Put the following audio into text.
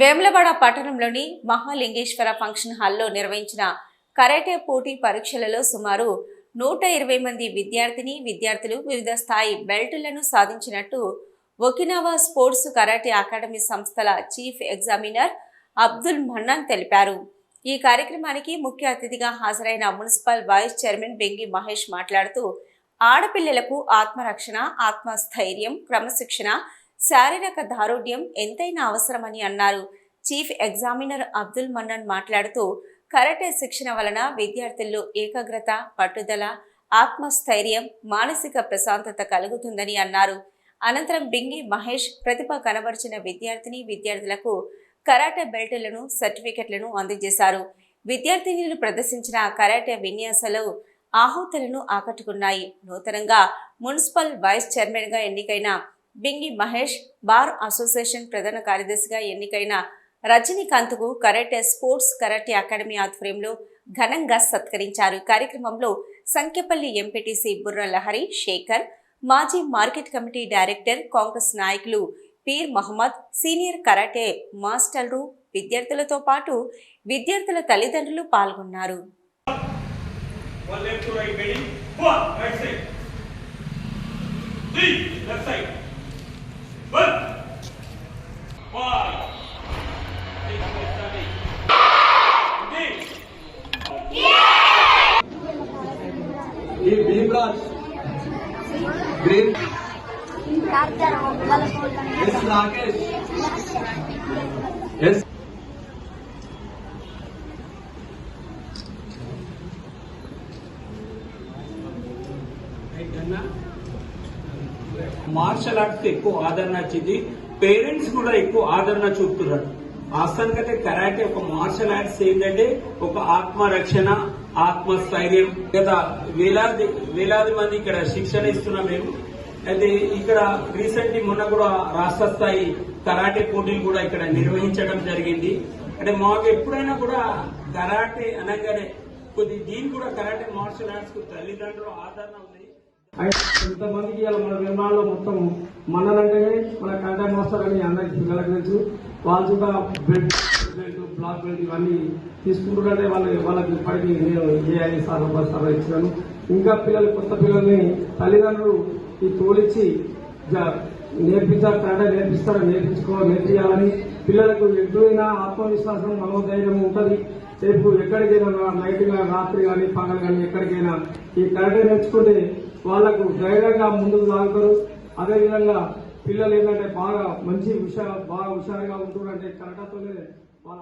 వేములవాడ పట్టణంలోని మహాలింగేశ్వర ఫంక్షన్ హాల్లో నిర్వహించిన కరాటే పోటీ పరీక్షలలో సుమారు 120 మంది విద్యార్థులు వివిధ స్థాయి బెల్టులను సాధించినట్టు ఒకినావా స్పోర్ట్స్ కరాటే అకాడమీ సంస్థల చీఫ్ ఎగ్జామినర్ అబ్దుల్ మన్నాన్ తెలిపారు. ఈ కార్యక్రమానికి ముఖ్య అతిథిగా హాజరైన మున్సిపల్ వైస్ చైర్మన్ బెంగి మహేష్ మాట్లాడుతూ ఆడపిల్లలకు ఆత్మరక్షణ, ఆత్మస్థైర్యం, క్రమశిక్షణ, శారీరక దారుఢ్యం ఎంతైనా అవసరమని అన్నారు. చీఫ్ ఎగ్జామినర్ అబ్దుల్ మన్నాన్ మాట్లాడుతూ కరాటే శిక్షణ వలన విద్యార్థుల్లో ఏకాగ్రత, పట్టుదల, ఆత్మస్థైర్యం, మానసిక ప్రశాంతత కలుగుతుందని అన్నారు. అనంతరం బింగి మహేష్ ప్రతిభ కనబరిచిన విద్యార్థులకు కరాటే బెల్టులను, సర్టిఫికెట్లను అందజేశారు. విద్యార్థినులు ప్రదర్శించిన కరాటే విన్యాసాలు ఆహుతులను ఆకట్టుకున్నాయి. నూతనంగా మున్సిపల్ వైస్ చైర్మన్ గా ఎన్నికైన బింగి మహేష్, బార్ అసోసియేషన్ ప్రధాన కార్యదర్శిగా ఎన్నికైన రజనీకాంత్కు కరాటే స్పోర్ట్స్ కరాటే అకాడమీ ఆధ్వర్యంలో ఘనంగా సత్కరించారు. కార్యక్రమంలో సంఖ్యపల్లి ఎంపీటీసీ బుర్ర లహరి శేఖర్, మాజీ మార్కెట్ కమిటీ డైరెక్టర్, కాంగ్రెస్ నాయకులు పీర్ మహమ్మద్, సీనియర్ కరాటే మాస్టర్లు, విద్యార్థులతో పాటు విద్యార్థుల తల్లిదండ్రులు పాల్గొన్నారు. Green. Yes, Rakesh. Yes. Martial arts కి ఎక్కువ ఆదరణ వచ్చింది. పేరెంట్స్ కూడా ఎక్కువ ఆదరణ చూపుతున్నారు. వాస్తవానికైతే కరాటే ఒక మార్షల్ ఆర్ట్స్ ఏంటంటే ఒక ఆత్మరక్షణ, ఆత్మస్థైర్యం. గత వేలాది మంది ఇక్కడ శిక్షణ ఇస్తున్నాం మేము. అయితే ఇక్కడ రీసెంట్లీ మొన్న కూడా రాష్ట్ర స్థాయి కరాటే పోటీలు కూడా ఇక్కడ నిర్వహించడం జరిగింది. అంటే మాకు ఎప్పుడైనా కూడా కరాటే అనగానే దీని కూడా కరాటే మార్షల్ ఆర్ట్స్ కు తల్లిదండ్రులు ఆదరణ ఉంది. ఇంతమందికి మన నిర్మాణంలో మొత్తం మన్నలంటేనే మన కరాటే మాస్టర్ అని అందరికి పిల్లలకు తెలుసు. వాళ్ళు కూడా బెల్ట్, బ్లాక్ బెల్ట్ ఇవన్నీ తీసుకుంటుంటే వాళ్ళకి ఇప్పటికీ నేను ఏఐ సార్ ఇచ్చాను. ఇంకా కొత్త పిల్లల్ని తల్లిదండ్రులు ఈ తోలిచ్చి నేర్పించాలి, కరాటే నేర్పించాలని పిల్లలకు ఎదురైనా ఆత్మవిశ్వాసం, మనోధైర్యం ఉంటుంది. రేపు ఎక్కడికైనా నైట్ రాత్రి కానీ పగలు కానీ ఎక్కడికైనా ఈ కరాటే నేర్చుకుంటే వాళ్లకు ధైర్యంగా ముందుకు సాగుతారు. అదేవిధంగా పిల్లలు ఏంటంటే బాగా హుషారుగా ఉంటున్నారంటే కరాటేతోనే వాళ్ళ